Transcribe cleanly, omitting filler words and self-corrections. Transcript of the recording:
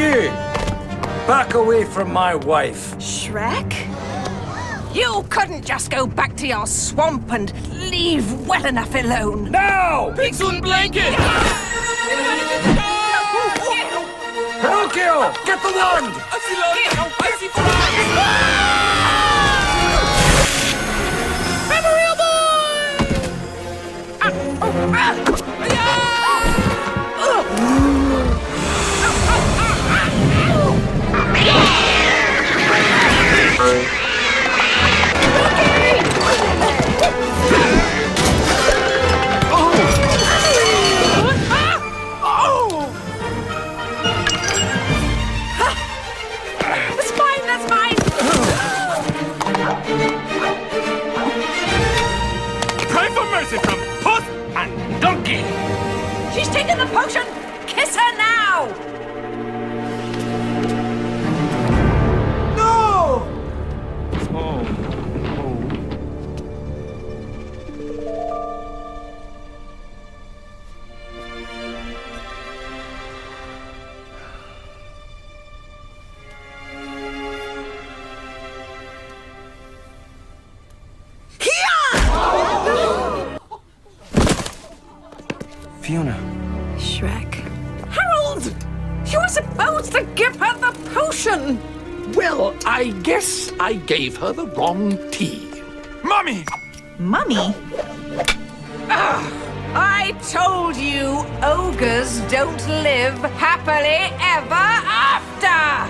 You! Back away from my wife. Shrek? You couldn't just go back to your swamp and leave well enough alone. Now! Pixel blanket! Pinocchio! Get the wand! I'm a real That's mine! Pray for mercy from Puss and Donkey! She's taken the potion! Kiss her now! No! Fiona. Shrek. Harold! You were supposed to give her the potion! Well, I guess I gave her the wrong tea. Mummy! Mummy? I told you ogres don't live happily ever after!